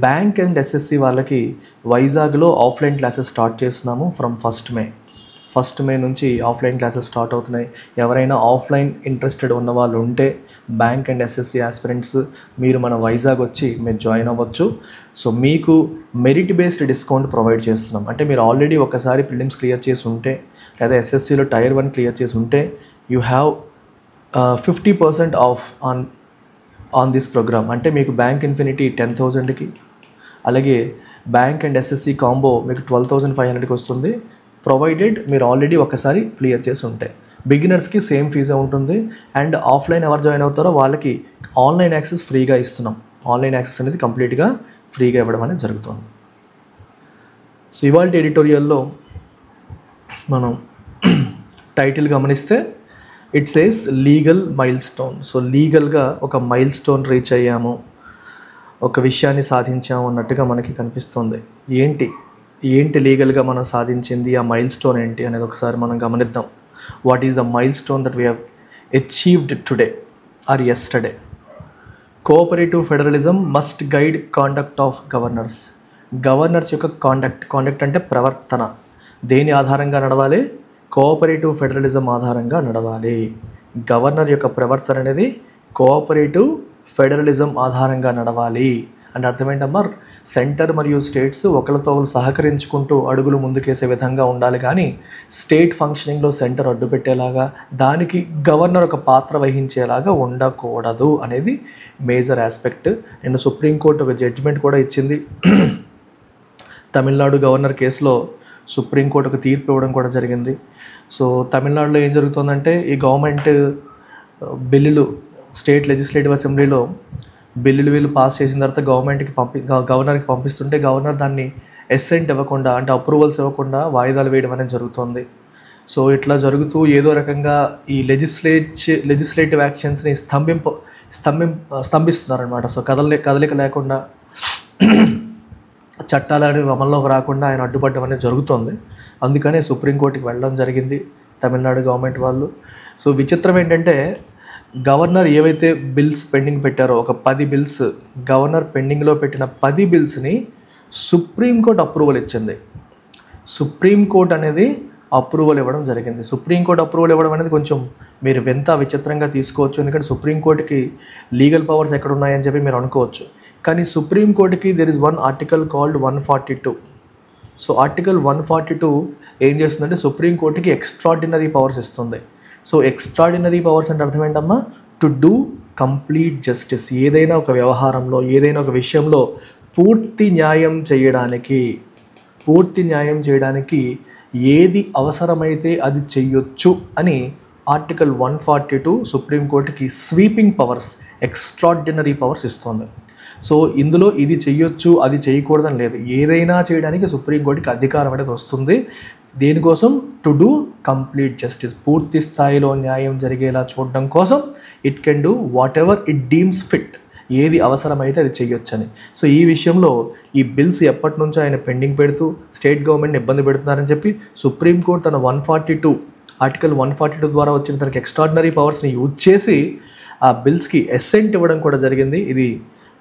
Bank and SSC వాళ్ళకి వైజాగ్లో offline classes start చేస్తున్నాము ఫ్రమ్ ఫస్ట్ మే నుంచి ఆఫ్లైన్ క్లాసెస్ స్టార్ట్ అవుతున్నాయి. ఎవరైనా ఆఫ్లైన్ ఇంట్రెస్టెడ్ ఉన్న వాళ్ళు ఉంటే బ్యాంక్ అండ్ ఎస్ఎస్సి ఆస్పిరెంట్స్ మీరు మన వైజాగ్ వచ్చి మీరు జాయిన్ అవ్వచ్చు. సో మీకు మెరిట్ బేస్డ్ డిస్కౌంట్ ప్రొవైడ్ చేస్తున్నాం. అంటే మీరు ఆల్రెడీ ఒకసారి ప్రిలిమ్స్ క్లియర్ చేసి ఉంటే లేదా ఎస్ఎస్సిలో టైర్ 1 క్లియర్ చేసి ఉంటే you have 50% off on this program. అంటే మీకు బ్యాంక్ ఇన్ఫినిటీ 10,000కి, అలాగే బ్యాంక్ అండ్ ఎస్ఎస్సి కాంబో మీకు 12,500కి వస్తుంది, ప్రొవైడెడ్ మీరు ఆల్రెడీ ఒకసారి క్లియర్ చేసి ఉంటే. బిగినర్స్కి సేమ్ ఫీజే ఉంటుంది. అండ్ ఆఫ్లైన్ ఎవరు జాయిన్ అవుతారో వాళ్ళకి ఆన్లైన్ యాక్సెస్ ఫ్రీగా ఇస్తున్నాం. ఆన్లైన్ యాక్సెస్ అనేది కంప్లీట్గా ఫ్రీగా ఇవ్వడం అనేది జరుగుతుంది. సో ఇవాళ ఎడిటోరియల్లో మనం టైటిల్ గమనిస్తే it says legal mile stone. So లీగల్గా ఒక మైల్ స్టోన్ రీచ్ అయ్యాము, ఒక విషయాన్ని సాధించాము అన్నట్టుగా మనకి కనిపిస్తుంది. ఏంటి లీగల్గా మనం సాధించింది, ఆ మైల్ స్టోన్ ఏంటి అనేది ఒకసారి మనం గమనిద్దాం. What is the milestone that we have achieved today or yesterday? Cooperative federalism must guide conduct of governors. Governors యొక్క కాండక్ట్ అంటే ప్రవర్తన దేని ఆధారంగా నడవాలి? కోఆపరేటివ్ ఫెడరలిజం ఆధారంగా నడవాలి. గవర్నర్ యొక్క ప్రవర్తన అనేది కోఆపరేటివ్ ఫెడరలిజం ఆధారంగా నడవాలి. అంటే అర్థమేంటమ్మా? సెంటర్ మరియు స్టేట్స్ ఒకరితో ఒకరు సహకరించుకుంటూ అడుగులు ముందుకేసే విధంగా ఉండాలి, కానీ స్టేట్ ఫంక్షనింగ్లో సెంటర్ అడ్డుపెట్టేలాగా, దానికి గవర్నర్ ఒక పాత్ర వహించేలాగా ఉండకూడదు అనేది మేజర్ ఆస్పెక్ట్. అండ్ సుప్రీంకోర్టు ఒక జడ్జిమెంట్ కూడా ఇచ్చింది. తమిళనాడు గవర్నర్ కేసులో సుప్రీంకోర్టు ఒక తీర్పు ఇవ్వడం కూడా జరిగింది. సో తమిళనాడులో ఏం జరుగుతుందంటే, ఈ గవర్నమెంట్ బిల్లులు స్టేట్ లెజిస్లేటివ్ అసెంబ్లీలో బిల్లులు వీళ్ళు పాస్ చేసిన తర్వాత గవర్నర్కి పంపిస్తుంటే గవర్నర్ దాన్ని ఎస్సెంట్ ఇవ్వకుండా, అంటే అప్రూవల్స్ ఇవ్వకుండా వాయిదాలు వేయడం అనేది జరుగుతుంది. సో ఇట్లా జరుగుతూ ఏదో రకంగా ఈ లెజిస్లేటివ్ యాక్షన్స్ని స్తంభిస్తున్నారనమాట. సో కదలిక లేకుండా చట్టాలు అనేవి అమల్లోకి రాకుండా ఆయన అడ్డుపడడం అనేది జరుగుతుంది. అందుకనే సుప్రీంకోర్టుకి వెళ్ళడం జరిగింది తమిళనాడు గవర్నమెంట్ వాళ్ళు. సో విచిత్రం ఏంటంటే, గవర్నర్ ఏవైతే బిల్స్ పెండింగ్ పెట్టారో, ఒక 10 బిల్స్ గవర్నర్ పెండింగ్లో పెట్టిన 10 బిల్స్ని సుప్రీంకోర్టు అప్రూవల్ ఇచ్చింది. సుప్రీంకోర్టు అనేది అప్రూవల్ ఇవ్వడం జరిగింది. సుప్రీంకోర్టు అప్రూవల్ ఇవ్వడం అనేది కొంచెం మీరు ఎంత విచిత్రంగా తీసుకోవచ్చు, ఎందుకంటే సుప్రీంకోర్టుకి లీగల్ పవర్స్ ఎక్కడ ఉన్నాయని చెప్పి మీరు అనుకోవచ్చు. కానీ సుప్రీంకోర్టుకి there is one article called 142. So article 142 ఏం చేస్తుందంటే సుప్రీంకోర్టుకి ఎక్స్ట్రాడినరీ పవర్స్ ఇస్తుంది. సో ఎక్స్ట్రాడినరీ పవర్స్ అంటే అర్థం ఏంటమ్మా? To do complete justice. ఏదైనా ఒక వ్యవహారంలో, ఏదైనా ఒక విషయంలో పూర్తి న్యాయం చేయడానికి ఏది అవసరమైతే అది చెయ్యొచ్చు అని ఆర్టికల్ 142 సుప్రీంకోర్టుకి స్వీపింగ్ పవర్స్, ఎక్స్ట్రాడినరీ పవర్స్ ఇస్తుంది. సో ఇందులో ఇది చెయ్యొచ్చు అది చేయకూడదని లేదు, ఏదైనా చేయడానికి సుప్రీంకోర్టుకి అధికారం అనేది వస్తుంది. దేనికోసం? To do complete justice. పూర్తి స్థాయిలో న్యాయం జరిగేలా చూడడం కోసం it can do what ever it deems fit. ఏది అవసరమైతే అది చెయ్యొచ్చని. సో ఈ విషయంలో ఈ బిల్స్ ఎప్పటి నుంచో ఆయన పెండింగ్ పెడుతూ స్టేట్ గవర్నమెంట్ని ఇబ్బంది పెడుతున్నారని చెప్పి సుప్రీంకోర్టు తన ఆర్టికల్ 142 ద్వారా వచ్చిన తనకి ఎక్స్ట్రాడినరీ పవర్స్ని యూజ్ చేసి ఆ బిల్స్కి ఎస్సెంట్ ఇవ్వడం కూడా జరిగింది. ఇది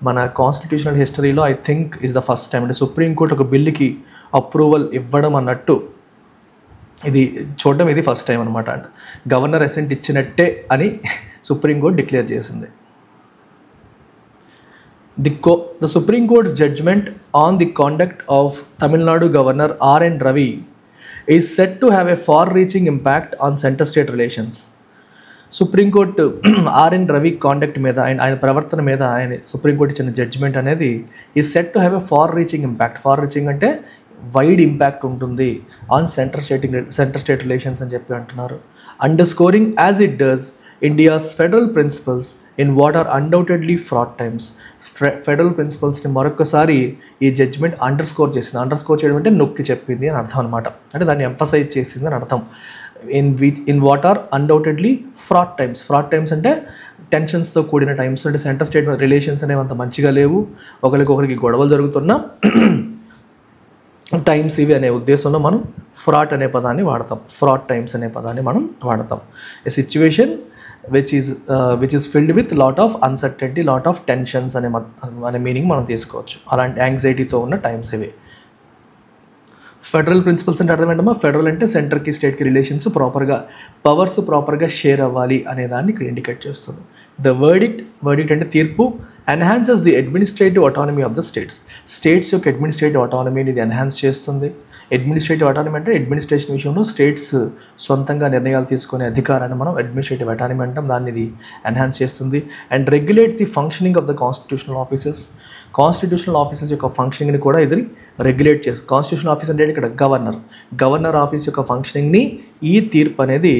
మన కాన్స్టిట్యూషనల్ హిస్టరీలో I think is the first time. అంటే సుప్రీంకోర్టు ఒక బిల్లుకి అప్రూవల్ ఇవ్వడం అన్నట్టు ఇది చూడడం ఇది ఫస్ట్ టైం అనమాట. గవర్నర్ అసెంట్ ఇచ్చినట్టే అని సుప్రీంకోర్టు డిక్లేర్ చేసింది. The Supreme Court's judgment on the conduct of Tamil Nadu Governor R.N. Ravi is said to have a far-reaching impact on center-state relations. Supreme Court RN Ravi conduct మీద, ఆయన ప్రవర్తన మీద Supreme Court ఇచ్చిన judgement అనేది is set to have a far reaching impact. Far reaching అంటే wide impact ఉంటుంది on centre state relations అని చెప్పి అంటున్నారు. Underscoring as it does India's federal principles in what are undoubtedly fraught times. Federal ప్రిన్సిపల్స్ని మరొకసారి ఈ judgement underscore చేసింది. Underscore చేయడం అంటే నొక్కి చెప్పింది అని అర్థం అనమాట. అంటే దాన్ని ఎంఫసైజ్ చేసింది అని అర్థం. In what are undoubtedly fraught times అంటే టెన్షన్స్తో కూడిన టైమ్స్. అంటే సెంటర్ స్టేట్ రిలేషన్స్ అనేవి అంత మంచిగా లేవు, ఒకరికి గొడవలు జరుగుతున్నా టైమ్స్ ఇవి అనే ఉద్దేశంలో మనం ఫ్రాడ్ టైమ్స్ అనే పదాన్ని వాడతాం. A situation which is filled with lot of uncertainty, lot of tensions అనే మీనింగ్ మనం తీసుకోవచ్చు. అలాంటి యాంగ్జైటీతో ఉన్న టైమ్స్ ఇవి. ఫెడరల్ ప్రిన్సిపల్స్ అంటే అర్థం ఏంటమ్మా? ఫెడరల్ అంటే సెంటర్కి స్టేట్కి రిలేషన్స్ ప్రాపర్గా, పవర్స్ ప్రాపర్గా షేర్ అవ్వాలి అనే దాన్ని ఇక్కడ ఇండికేట్ చేస్తుంది. ద వర్డిక్ట్ అంటే తీర్పు, enhances the administrative autonomy of the states యొక్క అడ్మినిస్ట్రేటివ్ ఆటానమీని ఇది ఎన్హాన్స్ చేస్తుంది. అడ్మినిస్ట్రేటివ్ ఆటానమీ అంటే అడ్మినిస్ట్రేషన్ విషయంలో స్టేట్స్ సొంతంగా నిర్ణయాలు తీసుకునే అధికారాన్ని మనం అడ్మినిస్ట్రేటివ్ ఆటానమీ అంటాం, దాన్ని ఇది ఎన్హాన్స్ చేస్తుంది. And regulates the functioning of the constitutional offices యొక్క ఫంక్షనింగ్ని కూడా ఇది రెగ్యులేట్ చేస్తుంది. కాన్స్టిట్యూషనల్ ఆఫీస్ అంటే ఇక్కడ గవర్నర్ ఆఫీస్ యొక్క ఫంక్షనింగ్ని ఈ తీర్పు అనేది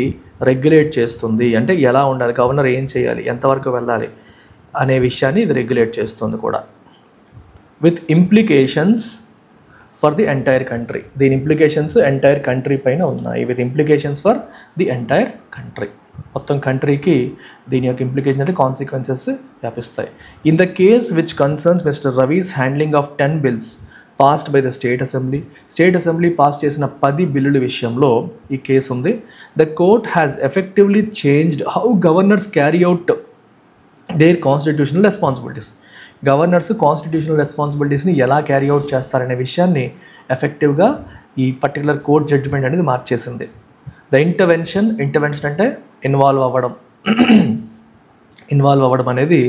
రెగ్యులేట్ చేస్తుంది. అంటే ఎలా ఉండాలి, గవర్నర్ ఏం చేయాలి, ఎంతవరకు వెళ్ళాలి అనే విషయాన్ని ఇది రెగ్యులేట్ చేస్తుంది కూడా, with implications for the entire country. దీని ఇంప్లికేషన్స్ ఎంటైర్ కంట్రీ పైన ఉన్నాయి. With implications for the entire country, మొత్తం కంట్రీకి దీని యొక్క ఇంప్లికేషన్ అంటే కాన్సిక్వెన్సెస్ వ్యాపిస్తాయి. In the case which concerns mister Ravi's handling of 10 bills passed by the state assembly pass చేసిన 10 బిల్లుల విషయంలో ఈ కేసు ఉంది. The court has effectively changed how governors carry out their constitutional responsibilities. Governors constitutional రెస్పాన్సిబిలిటీస్ని ఎలా carry out చేస్తారనే విషయాన్ని ఎఫెక్టివ్గా ఈ పర్టికులర్ కోర్ట్ జడ్జిమెంట్ అనేది మార్చేసింది. ద ఇంటర్వెన్షన్ అంటే ఇన్వాల్వ్ అవ్వడం అనేది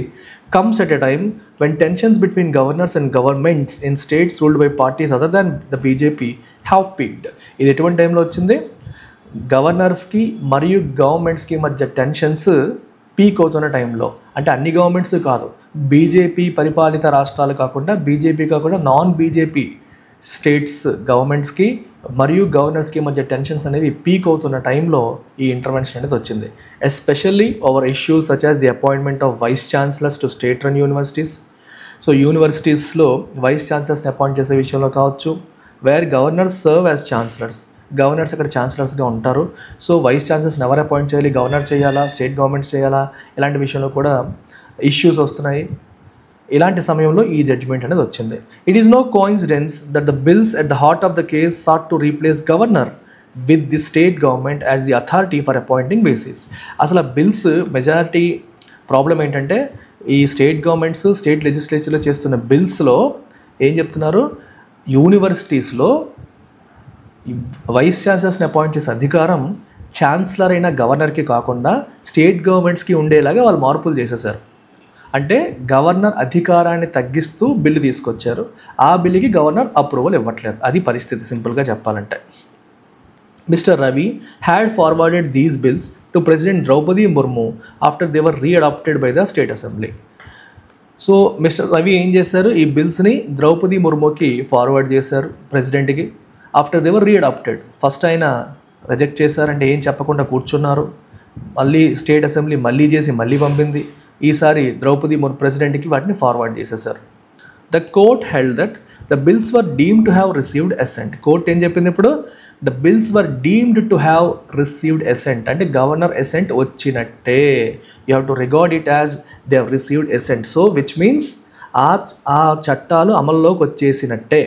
comes at a time when tensions between governors and governments in states ruled by parties other than the BJP have peaked. ఇది ఎటువంటి టైంలో వచ్చింది? గవర్నర్స్కి మరియు గవర్నమెంట్స్కి మధ్య టెన్షన్స్ పీక్ అవుతున్న టైంలో. అంటే అన్ని గవర్నమెంట్స్ కాదు, బీజేపీ పరిపాలిత రాష్ట్రాలు కాకుండా, బీజేపీ కాకుండా నాన్ బీజేపీ స్టేట్స్ గవర్నమెంట్స్కి మరియు గవర్నర్స్కి మధ్య టెన్షన్స్ అనేవి పీక్ అవుతున్న టైంలో ఈ ఇంటర్వెన్షన్ అనేది వచ్చింది. Especially over issues such as the appointment of vice chancellors to state run universities. So యూనివర్సిటీస్లో వైస్ ఛాన్సలర్స్ని అపాయింట్ చేసే విషయంలో కావచ్చు, where governors serve as chancellors. Governors అక్కడ ఛాన్సలర్స్గా ఉంటారు. సో వైస్ ఛాన్సలర్స్ని ఎవరు అపాయింట్ చేయాలి, గవర్నర్ చేయాలా, స్టేట్ గవర్నమెంట్స్ చేయాలా, ఇలాంటి విషయంలో కూడా ఇష్యూస్ వస్తున్నాయి. ఇలాంటి సమయంలో ఈ జడ్జిమెంట్ అనేది వచ్చింది. It is no coincidence that the bills at the heart of the case sought to replace governor with the state government as the authority for appointing basis. అసలు ఆ బిల్స్ మెజారిటీ ప్రాబ్లం ఏంటంటే ఈ state governments state లెజిస్లేచర్లో చేస్తున్న బిల్స్లో ఏం చెప్తున్నారు, యూనివర్సిటీస్లో vice ఛాన్సలర్స్ని appoint చేసే అధికారం ఛాన్సలర్ అయిన గవర్నర్కి కాకుండా స్టేట్ గవర్నమెంట్స్కి ఉండేలాగా వాళ్ళు మార్పులు చేసేసారు. అంటే గవర్నర్ అధికారాన్ని తగ్గిస్తూ బిల్లు తీసుకొచ్చారు. ఆ బిల్లుకి గవర్నర్ అప్రూవల్ ఇవ్వట్లేదు. అది పరిస్థితి సింపుల్గా చెప్పాలంటే. Mister Ravi had forwarded these bills to president Droupadi Murmu after they were readopted by the state assembly. So mister Ravi ఏం చేశారు, ఈ బిల్స్ని ద్రౌపది ముర్ముకి ఫార్వర్డ్ చేశారు ప్రెసిడెంట్కి. After they were readopted, first ఆయన రిజెక్ట్ చేశారంటే ఏం చెప్పకుండా కూర్చున్నారు. మళ్ళీ స్టేట్ అసెంబ్లీ మళ్ళీ చేసి మళ్ళీ పంపింది. ఈసారి ద్రౌపది ముర్ము ప్రెసిడెంట్కి వాటిని ఫార్వర్డ్ చేసేసారు. The court held that the bills were deemed to have received assent. Court ఏం చెప్పింది ఇప్పుడు, the bills were deemed to have received assent అంటే గవర్నర్ అసెంట్ వచ్చినట్టే. You have to regard it as they have received assent. So which means ఆ చట్టాలు అమల్లోకి వచ్చేసినట్టే.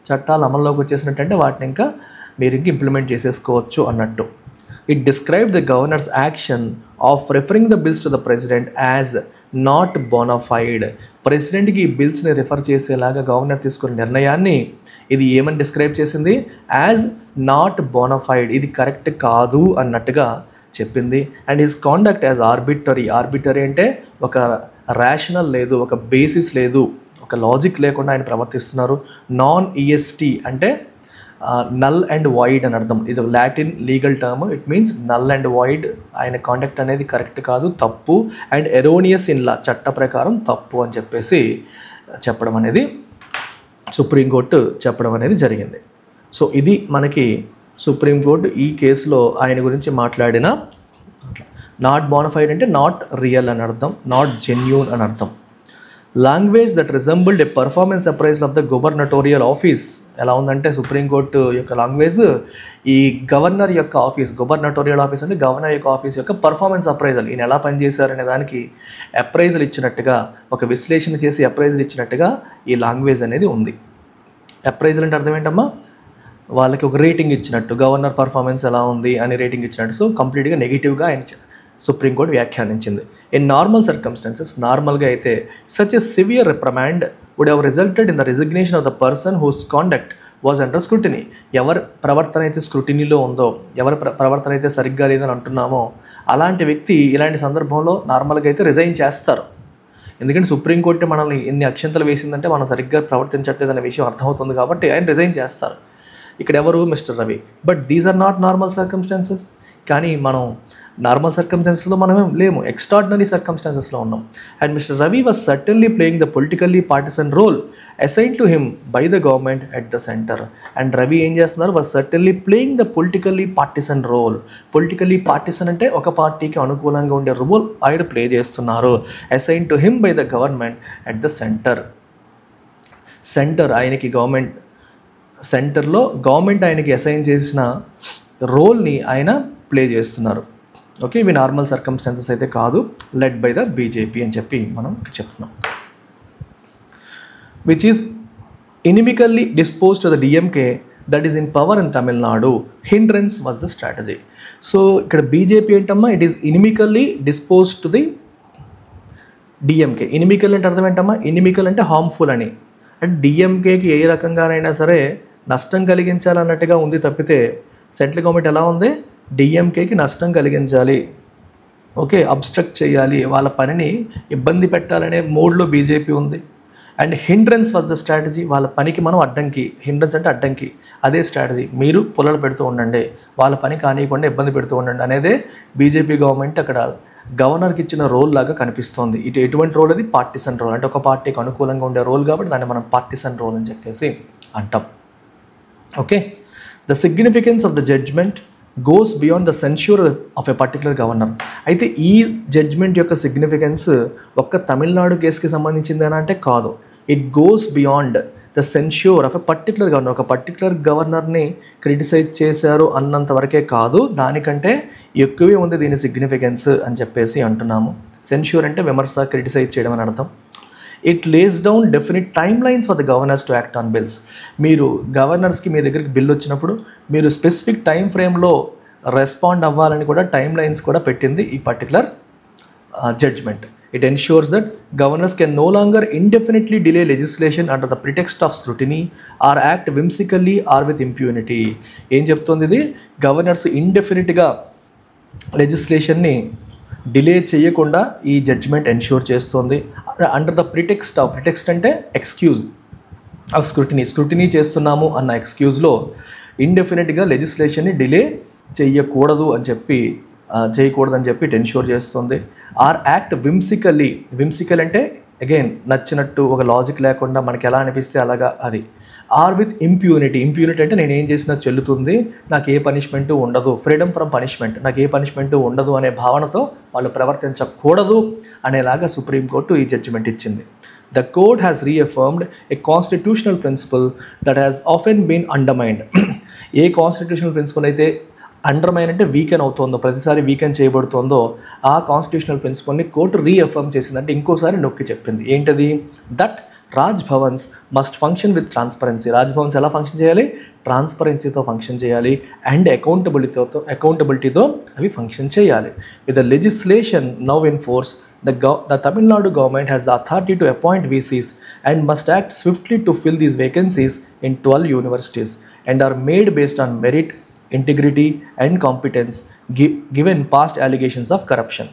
చట్టాలు అమల్లోకి వచ్చేసినట్టు వాటిని ఇంకా మీరు ఇంక ఇంప్లిమెంట్ చేసేసుకోవచ్చు అన్నట్టు. It described the governor's action of referring the bills to the president as not bona fide. ప్రెసిడెంట్కి ఈ బిల్స్ని రిఫర్ చేసేలాగా గవర్నర్ తీసుకున్న నిర్ణయాన్ని ఇది ఏమని డిస్క్రైబ్ చేసింది, యాజ్ నాట్ బోనఫైడ్, ఇది కరెక్ట్ కాదు అన్నట్టుగా చెప్పింది. And his conduct as arbitrary అంటే ఒక రేషనల్ లేదు, ఒక బేసిస్ లేదు, ఒక లాజిక్ లేకుండా ఆయన ప్రవర్తిస్తున్నారు. నాన్ ఈఎస్టీ అంటే నల్ అండ్ వాయిడ్ అని అర్థం. ఇది Latin legal term. It means null and void. ఆయన కాండక్ట్ అనేది కరెక్ట్ కాదు, తప్పు. అండ్ ఎరోనియస్ ఇన్ లా, చట్ట ప్రకారం తప్పు అని చెప్పేసి చెప్పడం అనేది సుప్రీంకోర్టు చెప్పడం అనేది జరిగింది. సో ఇది మనకి సుప్రీంకోర్టు ఈ కేసులో ఆయన గురించి మాట్లాడిన. నాట్ బోనఫైడ్ అంటే నాట్ రియల్ అని అర్థం, నాట్ జెన్యూన్ అని అర్థం. Language that resembled a performance appraisal of the gubernatorial office. ఎలా ఉందంటే సుప్రీంకోర్టు యొక్క లాంగ్వేజ్ ఈ గవర్నర్ యొక్క ఆఫీస్, గవర్నటోరియల్ ఆఫీస్ అంటే గవర్నర్ యొక్క ఆఫీస్ యొక్క పర్ఫార్మెన్స్ అప్రైజల్, ఈయన ఎలా పనిచేశారనే దానికి అప్రైజల్ ఇచ్చినట్టుగా, ఒక విశ్లేషణ చేసి అప్రైజల్ ఇచ్చినట్టుగా ఈ లాంగ్వేజ్ అనేది ఉంది. అప్రైజల్ అంటే అర్థం ఏంటమ్మా, వాళ్ళకి ఒక రేటింగ్ ఇచ్చినట్టు, గవర్నర్ పర్ఫార్మెన్స్ ఎలా ఉంది అని రేటింగ్ ఇచ్చినట్టు. సో కంప్లీట్గా నెగిటివ్గా ఆయన సుప్రీంకోర్టు వ్యాఖ్యానించింది. ఇన్ నార్మల్ సర్కమ్స్టాన్సెస్, నార్మల్గా అయితే such a severe reprimand would have resulted in the resignation of the person whose conduct was under scrutiny. ఎవరి ప్రవర్తన అయితే స్క్రూటినీలో ఉందో, ఎవరి ప్రవర్తన అయితే సరిగ్గా లేదని అంటున్నామో అలాంటి వ్యక్తి ఇలాంటి సందర్భంలో నార్మల్గా అయితే రిజైన్ చేస్తారు. ఎందుకంటే సుప్రీంకోర్టు మనల్ని ఎన్ని అక్షంతలు వేసిందంటే మనం సరిగ్గా ప్రవర్తించట్లేదు అనే విషయం అర్థమవుతుంది కాబట్టి ఆయన రిజైన్ చేస్తారు. ఇక్కడ ఎవరు? Mister Ravi. But these are not normal circumstances. కానీ మనం నార్మల్ సర్కమ్స్టాన్సెస్లో మనమేం లేము, ఎక్స్ట్రాడినరీ సర్కమ్స్టాన్సెస్లో ఉన్నాం. And mister Ravi was certainly playing the politically partisan role assign to him by the government at the centre. అండ్ రవి ఏం చేస్తున్నారు? Was certainly playing the politically partisan role. Politically partisan అంటే ఒక పార్టీకి అనుకూలంగా ఉండే రోల్ ఆయన ప్లే చేస్తున్నారు. Assign to him by the government at the centre. Centre ఆయనకి గవర్నమెంట్, సెంటర్లో గవర్నమెంట్ ఆయనకి అసైన్ చేసిన రోల్ని ఆయన ప్లే చేస్తున్నారు. ఓకే, ఇవి నార్మల్ సర్కమ్స్టాన్సెస్ అయితే కాదు, లెడ్ బై ద బీజేపీ అని చెప్పి మనం చెప్తున్నాం. Which is inimically disposed to the DMK that is in power in Tamil Nadu. Hindrance was the strategy. So ఇక్కడ బీజేపీ ఏంటమ్మా? It is inimically disposed to the DMK. Inimical అంటే అర్థం ఏంటమ్మా? ఇనిమికల్ అంటే హార్మ్ఫుల్ అని. అంటే డిఎంకేకి ఏ రకంగానైనా సరే నష్టం కలిగించాలన్నట్టుగా ఉంది తప్పితే సెంట్రల్ గవర్నమెంట్ ఎలా ఉంది? డిఎంకేకి నష్టం కలిగించాలి, ఓకే, అబ్స్ట్రక్ట్ చేయాలి, వాళ్ళ పనిని ఇబ్బంది పెట్టాలనే మోడ్లో బీజేపీ ఉంది. And hindrance was the strategy. వాళ్ళ పనికి మనం అడ్డంకి, హిండ్రెన్స్ అంటే అడ్డంకి, అదే స్ట్రాటజీ. మీరు పుల్లలు పెడుతూ ఉండండి, వాళ్ళ పని కానివ్వకుండా ఇబ్బంది పెడుతూ ఉండండి అనేదే బీజేపీ గవర్నమెంట్ అక్కడ గవర్నర్కి ఇచ్చిన రోల్ లాగా కనిపిస్తోంది. ఇటు ఎటువంటి రోల్? అది పార్టిసన్ రోల్. అంటే ఒక పార్టీకి అనుకూలంగా ఉండే రోల్ కాబట్టి దాన్ని మనం పార్టిసన్ రోల్ అని చెప్పేసి అంటాం. Okay, the significance of the judgement goes beyond the censure of a particular governor. అయితే ఈ జడ్జ్మెంట్ యొక్క సిగ్నిఫికెన్స్ ఒక్క తమిళనాడు కేసుకి సంబంధించిందేనా అంటే కాదు. It goes beyond the censure of a particular governor. ఒక పర్టికులర్ గవర్నర్ని క్రిటిసైజ్ చేశారు అన్నంత వరకే కాదు, దానికంటే ఎక్కువే ఉంది దీని సిగ్నిఫికెన్స్ అని చెప్పేసి అంటున్నాము. సెన్ష్యూర్ అంటే విమర్శ, క్రిటిసైజ్ చేయడం అని అర్థం. It lays down definite timelines for the governors to act on bills. మీరు గవర్నర్స్కి మీ దగ్గరికి బిల్ వచ్చినప్పుడు మీరు స్పెసిఫిక్ టైం ఫ్రేమ్లో రెస్పాండ్ అవ్వాలని కూడా టైమ్ లైన్స్ కూడా పెట్టింది ఈ particular judgement. It ensures that governors can no longer indefinitely delay legislation under the pretext of scrutiny or act whimsically or with impunity. ఏం చెప్తుంది ఇది? గవర్నర్స్ ఇండెఫినిట్గా లెజిస్లేషన్ని డిలే చేయకుండా ఈ జడ్జ్మెంట్ ఎన్ష్యూర్ చేస్తుంది. Under the pretext of, pretext అంటే excuse of scrutiny, scrutiny చేస్తున్నాము అన్న ఎక్స్క్యూజ్లో ఇండెఫినెట్గా లెజిస్లేషన్ని డిలే చేయకూడదు అని చెప్పి ఇట్ ఎన్ష్యూర్ చేస్తుంది. Or act whimsically. విమ్సికల్ అంటే అగైన్ నచ్చినట్టు, ఒక లాజిక్ లేకుండా మనకి ఎలా అనిపిస్తే అలాగా అది. Are with impunity. ఇంప్యూనిటీ అంటే నేను ఏం చేసినా చెల్లుతుంది, నాకు ఏ పనిష్మెంటు ఉండదు, ఫ్రీడమ్ ఫ్రమ్ పనిష్మెంట్, నాకు ఏ పనిష్మెంటు ఉండదు అనే భావనతో వాళ్ళు ప్రవర్తించకూడదు అనేలాగా సుప్రీంకోర్టు ఈ జడ్జిమెంట్ ఇచ్చింది. The court has reaffirmed a constitutional principle that has often been undermined. ఏ కాన్స్టిట్యూషనల్ ప్రిన్సిపల్ అయితే అండర్మైన్ అంటే వీకెన్ అవుతుందో, ప్రతిసారి వీకెన్ చేయబడుతుందో ఆ కాన్స్టిట్యూషనల్ ప్రిన్సిపల్ని కోర్టు రీఅఫర్మ్ చేసిందంటే ఇంకోసారి నొక్కి చెప్పింది. ఏంటది? That Raj Bhavan's must function with transparency. Raj Bhavan's ఎలా ఫంక్షన్ చేయాలి? ట్రాన్స్పరెన్సీతో ఫంక్షన్ చేయాలి అండ్ అకౌంటబిలిటీతో అవి ఫంక్షన్ చేయాలి. With the legislation now in force, the Tamil Nadu government has the authority to appoint VCs and must act swiftly to fill these vacancies in 12 universities and are made based on merit, integrity and competence given past allegations of corruption.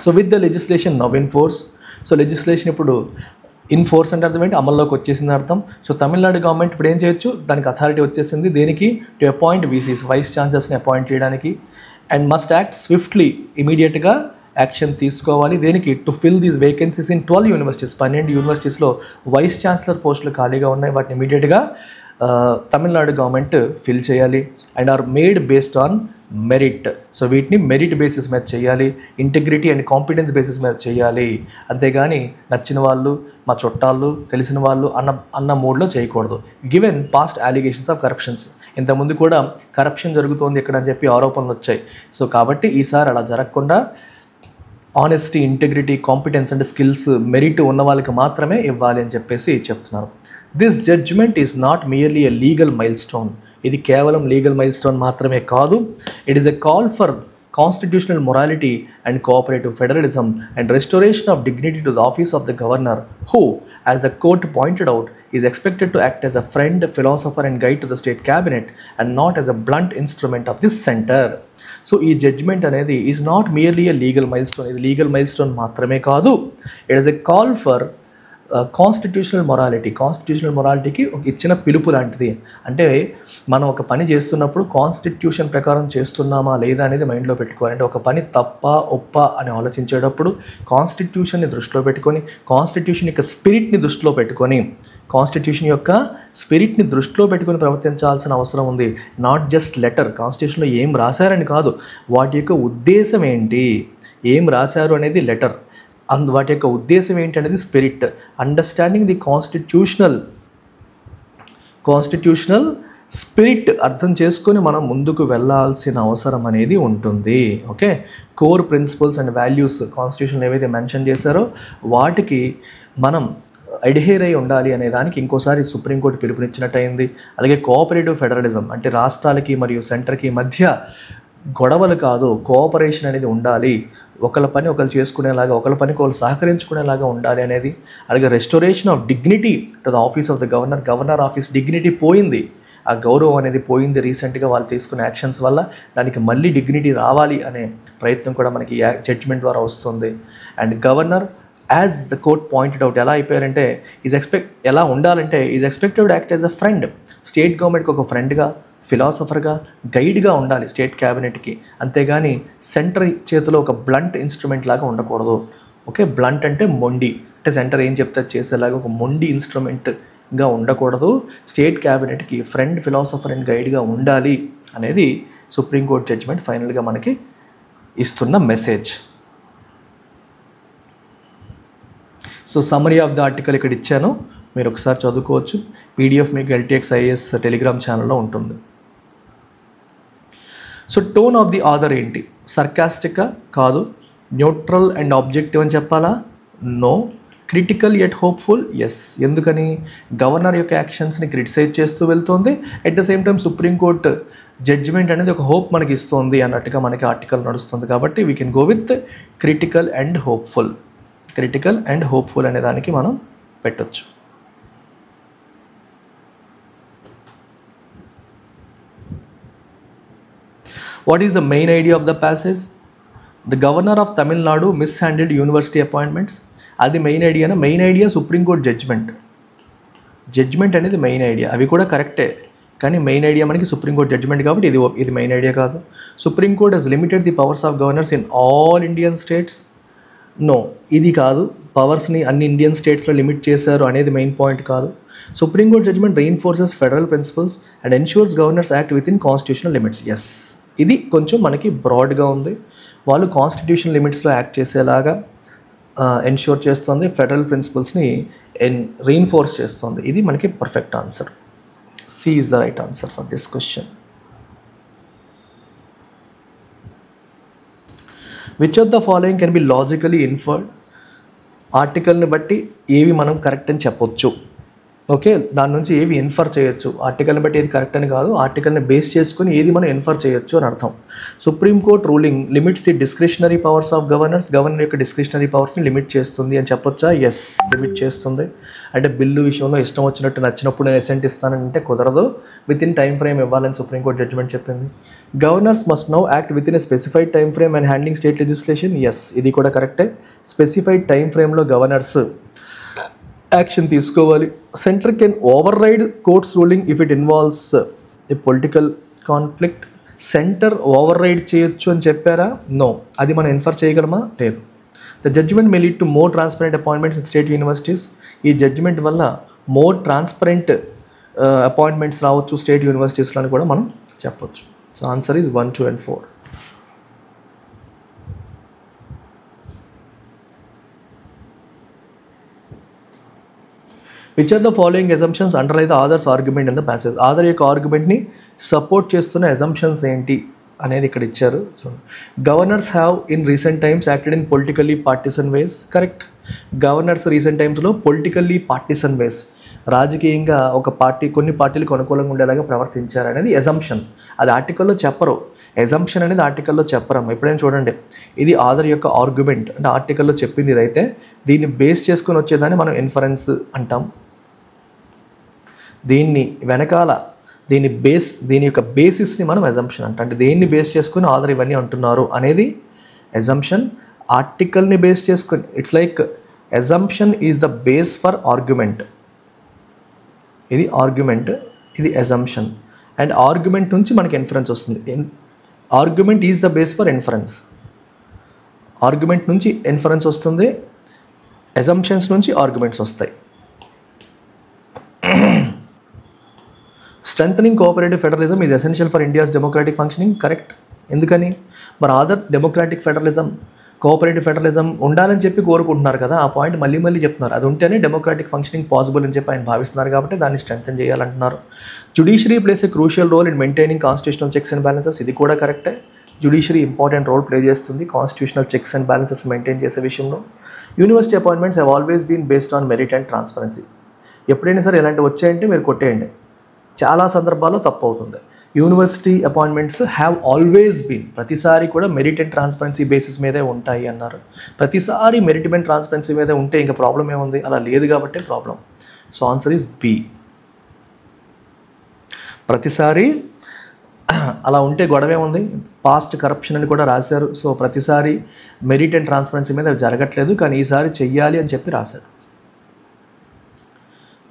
So with the legislation now in force, so legislation ఇప్పుడు in force అంటే అర్థం ఏంటి? అమల్లోకి వచ్చేసింది అర్థం. So Tamil Nadu government ఇప్పుడు ఏం చేయొచ్చు? దానికి అథారిటీ వచ్చేసింది. దేనికి? టు అపాయింట్ వీసీస్, వైస్ ఛాన్సలర్స్ని అపాయింట్ చేయడానికి. అండ్ మస్ట్ యాక్ట్ స్విఫ్ట్లీ, ఇమీడియట్గా యాక్షన్ తీసుకోవాలి. దేనికి? To fill these vacancies in 12 universities. 12 యూనివర్సిటీస్లో వైస్ ఛాన్సలర్ పోస్టులు ఖాళీగా ఉన్నాయి, వాటిని ఇమీడియట్గా తమిళనాడు గవర్నమెంట్ ఫిల్ చేయాలి. And are made based on merit. So వీటిని మెరిట్ బేసిస్ మీద చేయాలి, ఇంటిగ్రిటీ అండ్ కాంపిటెన్స్ బేసిస్ మీద చేయాలి. అంతేగాని నచ్చిన వాళ్ళు, మా చుట్టాలు, తెలిసిన వాళ్ళు అన్న మూడ్లో చేయకూడదు. Given past allegations of corruptions. ఇంతకుముందు కూడా కరప్షన్ జరుగుతోంది ఇక్కడ అని చెప్పి ఆరోపణలు వచ్చాయి. సో కాబట్టి ఈసారి అలా జరగకుండా ఆనెస్టీ, ఇంటిగ్రిటీ, కాంపిటెన్స్ అంటే స్కిల్స్, మెరిట్ ఉన్న వాళ్ళకి మాత్రమే ఇవ్వాలి అని చెప్పేసి చెప్తున్నారు. This judgement is not merely a legal milestone. ఇది కేవలం లీగల్ మైల్ స్టోన్ మాత్రమే కాదు. It is a call for constitutional morality and cooperative federalism, and restoration of dignity to the office of the governor, who, as the court pointed out, is expected to act as a friend, philosopher, and guide to the state cabinet, and not as a blunt instrument of this center. So ఈ judgement అనేది is not merely a legal milestone. ఇది legal milestone మాత్రమే కాదు, it is a call for constitutional మొరాలిటీకి ఒక ఇచ్చిన పిలుపు లాంటిది. అంటే మనం ఒక పని చేస్తున్నప్పుడు కాన్స్టిట్యూషన్ ప్రకారం చేస్తున్నామా లేదా అనేది మైండ్లో పెట్టుకోవాలి. అంటే ఒక పని తప్ప ఒప్ప అని ఆలోచించేటప్పుడు కాన్స్టిట్యూషన్ని దృష్టిలో పెట్టుకొని, కాన్స్టిట్యూషన్ యొక్క స్పిరిట్ని దృష్టిలో పెట్టుకొని ప్రవర్తించాల్సిన అవసరం ఉంది. నాట్ జస్ట్ లెటర్, కాన్స్టిట్యూషన్లో ఏం రాశారని కాదు, వాటి యొక్క ఉద్దేశం ఏంటి, ఏం రాశారు అనేది లెటర్, వాటి యొక్క ఉద్దేశం ఏంటి అనేది spirit. Understanding the constitutional spirit అర్థం చేసుకొని మనం ముందుకు వెళ్ళాల్సిన అవసరం అనేది ఉంటుంది. Okay, core principles and values constitution ఏవైతే మెన్షన్ చేశారో వాటికి మనం అడ్హేర్ అయి ఉండాలి అనే దానికి ఇంకోసారి సుప్రీంకోర్టు పిలుపునిచ్చినట్టు అయింది. అలాగే కోఆపరేటివ్ ఫెడరలిజం అంటే రాష్ట్రాలకి మరియు సెంటర్కి మధ్య గొడవలు కాదు, కోఆపరేషన్ అనేది ఉండాలి, ఒకళ్ళ పని ఒకరు చేసుకునేలాగా, ఒకళ్ళ పనికి ఒకరు సహకరించుకునేలాగా ఉండాలి అనేది. అలాగే restoration of dignity to the office of the governor office dignity పోయింది, ఆ గౌరవం అనేది పోయింది రీసెంట్గా వాళ్ళు తీసుకున్న యాక్షన్స్ వల్ల. దానికి మళ్ళీ డిగ్నిటీ రావాలి అనే ప్రయత్నం కూడా మనకి జడ్జ్మెంట్ ద్వారా వస్తుంది. And governor as the court pointed out ఎలా అయిపోయారంటే ఎలా ఉండాలంటే is expected act as a friend, state గవర్నమెంట్కి ఒక ఫ్రెండ్గా, ఫిలాసఫర్గా, గైడ్గా ఉండాలి స్టేట్ క్యాబినెట్కి. అంతేగాని సెంటర్ చేతిలో ఒక బ్లంట్ ఇన్స్ట్రుమెంట్ లాగా ఉండకూడదు. ఓకే, బ్లంట్ అంటే మొండి, అంటే సెంటర్ ఏం చెప్తే చేసేలాగా ఒక మొండి ఇన్స్ట్రుమెంట్గా ఉండకూడదు. స్టేట్ క్యాబినెట్కి ఫ్రెండ్, ఫిలాసఫర్ అండ్ గైడ్గా ఉండాలి అనేది సుప్రీంకోర్టు జడ్జ్మెంట్ ఫైనల్గా మనకి ఇస్తున్న message. So summary of the article ఇక్కడ ఇచ్చాను, మీరు ఒకసారి చదువుకోవచ్చు. పీడిఎఫ్ మీకు LTX IAS టెలిగ్రామ్ ఛానల్లో ఉంటుంది. So tone of the author ఏంటి? సర్కాస్టిక్గా కాదు, న్యూట్రల్ అండ్ ఆబ్జెక్టివ్ అని చెప్పాలా? No. Critical yet hopeful? Yes. ఎందుకని? గవర్నర్ యొక్క యాక్షన్స్ని క్రిటిసైజ్ చేస్తూ వెళ్తుంది, at the same time supreme court judgement అనేది ఒక హోప్ మనకి ఇస్తుంది అన్నట్టుగా మనకి ఆర్టికల్ నడుస్తుంది. కాబట్టి we can go with critical and hopeful అనే దానికి మనం పెట్టొచ్చు. What is the main idea of the passage? The governor of Tamil Nadu mishandled university appointments. అది మెయిన్ ఐడియానా? మెయిన్ ఐడియా సుప్రీంకోర్టు జడ్జ్మెంట్ అనేది మెయిన్ ఐడియా. అవి కూడా కరెక్టే, కానీ మెయిన్ ఐడియా మనకి సుప్రీంకోర్టు జడ్జ్మెంట్ కాబట్టి ఇది మెయిన్ ఐడియా కాదు. Supreme court has limited the powers of governors in all Indian states. No, ఇది కాదు. పవర్స్ని అన్ని ఇండియన్ స్టేట్స్లో లిమిట్ చేశారు అనేది మెయిన్ పాయింట్ కాదు. Supreme court judgement reinforces federal principles and ensures governors act within constitutional limits. Yes, ఇది కొంచెం మనకి బ్రాడ్గా ఉంది. వాళ్ళు కాన్స్టిట్యూషన్ లిమిట్స్లో యాక్ట్ చేసేలాగా ఎన్ష్యూర్ చేస్తుంది, ఫెడరల్ ప్రిన్సిపల్స్ని రెయిన్ఫోర్స్ చేస్తుంది. ఇది మనకి perfect answer. C is the right answer for this question. Which of the following can be logically inferred? ఆర్టికల్ని బట్టి ఏవి మనం కరెక్ట్ అని చెప్పొచ్చు. ఓకే, దాని నుంచి ఏవి ఇన్ఫర్ చేయొచ్చు. ఆర్టికల్ని బట్టి ఏది కరెక్ట్ అని కాదు, ఆర్టికల్ని బేస్ చేసుకుని ఏది మనం ఇన్ఫర్ చేయొచ్చు అని అర్థం. Supreme court ruling limits the discretionary powers of governor యొక్క డిస్క్రిషనరీ పవర్స్ని లిమిట్ చేస్తుంది అని చెప్పొచ్చా? ఎస్, లిమిట్ చేస్తుంది. అంటే బిల్లు విషయంలో ఇష్టం వచ్చినట్టు నచ్చినప్పుడు నేను అసెంట్ ఇస్తానంటే కుదరదు, విత్ ఇన్ టైం ఫ్రేమ్ ఇవ్వాలని సుప్రీంకోర్టు జడ్జ్మెంట్ చెప్పింది. Governors must now act within a specified time frame and handling state legislation. Yes, ఇది కూడా కరెక్టే. స్పెసిఫైడ్ టైం ఫ్రేమ్లో గవర్నర్స్ యాక్షన్ తీసుకోవాలి. Centre can override courts ruling if it involves a political conflict. Centre override చేయొచ్చు అని చెప్పారా? No. అది మనం ఇన్ఫర్ చేయగలమా? లేదు. The judgement may lead to more transparent appointments in state universities. ఈ జడ్జ్మెంట్ వల్ల మోర్ ట్రాన్స్పరెంట్ అపాయింట్మెంట్స్ రావచ్చు స్టేట్ యూనివర్సిటీస్లో అని కూడా మనం చెప్పొచ్చు. So answer is 1, 2 and 4. Which are the following assumptions underlie the author's argument in the passage? Author యొక్క ఆర్గ్యుమెంట్ని సపోర్ట్ చేస్తున్న అజంప్షన్స్ ఏంటి అనేది ఇక్కడ ఇచ్చారు. చూడండి. Governors have in recent times acted in politically partisan ways. Correct. Governors recent టైమ్స్లో politically partisan వేస్, రాజకీయంగా ఒక పార్టీ కొన్ని పార్టీలకు అనుకూలంగా ఉండేలాగా ప్రవర్తించారు అనేది అజంప్షన్. అది ఆర్టికల్లో చెప్పరు. ఎజంప్షన్ అనేది ఆర్టికల్లో చెప్పరమ్మా. ఎప్పుడైనా చూడండి, ఇది ఆథర్ యొక్క ఆర్గ్యుమెంట్ అంటే ఆర్టికల్లో చెప్పింది ఇదైతే దీన్ని బేస్ చేసుకొని వచ్చేదాన్ని మనం ఇన్ఫరెన్స్ అంటాం. దీన్ని వెనకాల దీని యొక్క బేసిస్ని మనం ఎజంప్షన్ అంటాం. అంటే దేన్ని బేస్ చేసుకుని ఆథర్ ఇవన్నీ అంటున్నారు అనేది ఎజంప్షన్. ఆర్టికల్ని బేస్ చేసుకుని it's like assumption is the base for argument. ఇది ఆర్గ్యుమెంట్, ఇది ఎజంప్షన్. అండ్ ఆర్గ్యుమెంట్ నుంచి మనకి ఇన్ఫరెన్స్ వస్తుంది. Argument is the base for inference. Argument నుంచి ఇన్ఫరెన్స్ వస్తుంది, ఎజంప్షన్స్ నుంచి ఆర్గ్యుమెంట్స్ వస్తాయి. Strengthening cooperative federalism is essential for India's democratic functioning. Correct. ఎందుకని? మరి author democratic federalism, cooperative federalism ఉండాలని చెప్పి కోరుకుంటున్నారు కదా, ఆ పాయింట్ మళ్ళీ చెప్తున్నారు. అది ఉంటేనే డెమోక్రాటిక్ ఫంక్షనింగ్ పాసిబుల్ అని చెప్పి ఆయన భావిస్తున్నారు కాబట్టి దాన్ని స్ట్రెంథన్ చేయాలంటున్నారు. Judiciary plays a crucial role in maintaining constitutional checks and balances. ఇది కూడా కరెక్టే. జుడిషియరీ ఇంపార్టెంట్ రోల్ ప్లే చేస్తుంది constitutional checks and balances maintain చేసే విషయంలో. University appointments have always been based on merit and transparency. ఎప్పుడైనా సరే ఇలాంటివి వచ్చాయంటే మీరు కొట్టేయండి, చాలా సందర్భాల్లో తప్పు అవుతుంది. University appointments have always been, ప్రతిసారి కూడా మెరిట్ అండ్ ట్రాన్స్పరెన్సీ బేసిస్ మీదే ఉంటాయి అన్నారు. ప్రతిసారి మెరిట్ అండ్ ట్రాన్స్పరెన్సీ మీదే ఉంటే ఇంకా ప్రాబ్లం ఏముంది? అలా లేదు కాబట్టి problem. So answer is B. ప్రతిసారి అలా ఉంటే గొడవే ఉంది. పాస్ట్ కరప్షన్ అని కూడా రాశారు. సో ప్రతిసారి మెరిట్ అండ్ ట్రాన్స్పరెన్సీ మీద జరగట్లేదు, కానీ ఈసారి చెయ్యాలి అని చెప్పి రాశారు.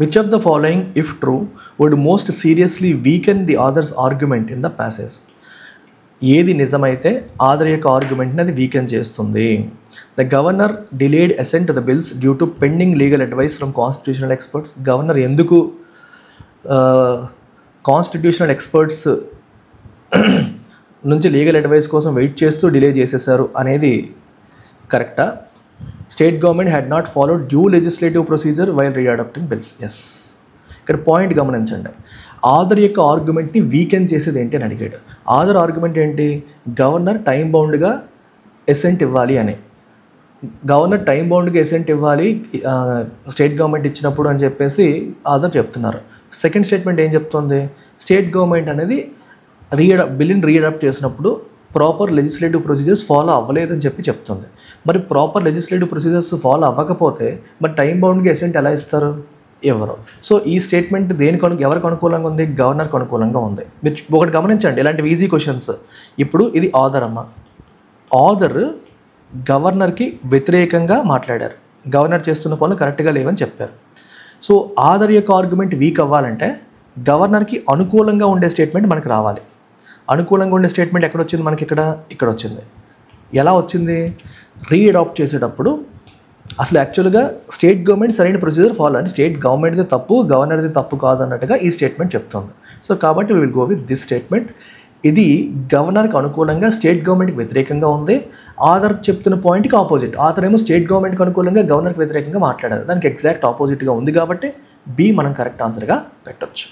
Which of the following, if true, would most seriously weaken the author's argument in the passage? ఏది నిజమైతే ఆథర్ యొక్క ఆర్గ్యుమెంట్ని అది వీకెన్ చేస్తుంది? The governor delayed assent to the bills due to pending legal advice from constitutional experts. Governor ఎందుకు constitutional experts నుంచి legal advice కోసం wait చేస్తూ delay చేసేసారు అనేది కరెక్టా? State government had not followed due legislative procedure while readopting bills. Yes. ఇక్కడ point గమనించండి, author యొక్క ఆర్గ్యుమెంట్ని వీకెన్ చేసేది ఏంటి అని అడిగాడు. ఆథర్ ఆర్గ్యుమెంట్ ఏంటి? గవర్నర్ టైం బౌండ్గా ఎసెంట్ ఇవ్వాలి అని. గవర్నర్ టైం బౌండ్గా ఎసెంట్ ఇవ్వాలి స్టేట్ గవర్నమెంట్ ఇచ్చినప్పుడు అని చెప్పేసి ఆథర్ చెప్తున్నారు. సెకండ్ స్టేట్మెంట్ ఏం చెప్తుంది? స్టేట్ గవర్నమెంట్ అనేది బిల్లుని రీఅడాప్ట్ చేసినప్పుడు ప్రాపర్ లెజిస్లేటివ్ ప్రొసీజర్స్ ఫాలో అవ్వలేదని చెప్పి చెప్తుంది. మరి ప్రాపర్ లెజిస్లేటివ్ ప్రొసీజర్స్ ఫాలో అవ్వకపోతే మరి టైం బౌండ్గా ఎసెంట్ ఎలా ఇస్తారు? ఎవరు? సో ఈ స్టేట్మెంట్ ఎవరికి అనుకూలంగా ఉంది? గవర్నర్కి అనుకూలంగా ఉంది. మీరు ఒకటి గమనించండి, ఇలాంటివి ఈజీ క్వశ్చన్స్. ఇప్పుడు ఇది ఆథర్ అమ్మ. ఆథర్ గవర్నర్కి వ్యతిరేకంగా మాట్లాడారు. గవర్నర్ చేస్తున్న పనులు కరెక్ట్గా లేవని చెప్పారు. సో ఆథర్ యొక్క ఆర్గ్యుమెంట్ వీక్ అవ్వాలంటే గవర్నర్కి అనుకూలంగా ఉండే స్టేట్మెంట్ మనకు రావాలి. అనుకూలంగా ఉండే స్టేట్మెంట్ ఎక్కడ వచ్చింది? మనకి ఇక్కడ వచ్చింది. ఎలా వచ్చింది? రీఅడాప్ట్ చేసేటప్పుడు అసలు యాక్చువల్గా స్టేట్ గవర్నమెంట్ సరైన ప్రొసీజర్ ఫాలో, అంటే స్టేట్ గవర్నమెంట్ది తప్పు, గవర్నర్ది తప్పు కాదు అన్నట్టుగా ఈ స్టేట్మెంట్ చెప్తుంది. సో కాబట్టి we will go with this statement. ఇది గవర్నర్కి అనుకూలంగా స్టేట్ గవర్నమెంట్కి వ్యతిరేకంగా ఉంది. ఆథర్ చెప్తున్న పాయింట్కి ఆపోజిట్. ఆథర్ ఏమో స్టేట్ గవర్నమెంట్కి అనుకూలంగా గవర్నర్కి వ్యతిరేకంగా మాట్లాడారు. దానికి ఎగ్జాక్ట్ ఆపోజిట్గా ఉంది కాబట్టి బి మనం కరెక్ట్ ఆన్సర్గా పెట్టొచ్చు.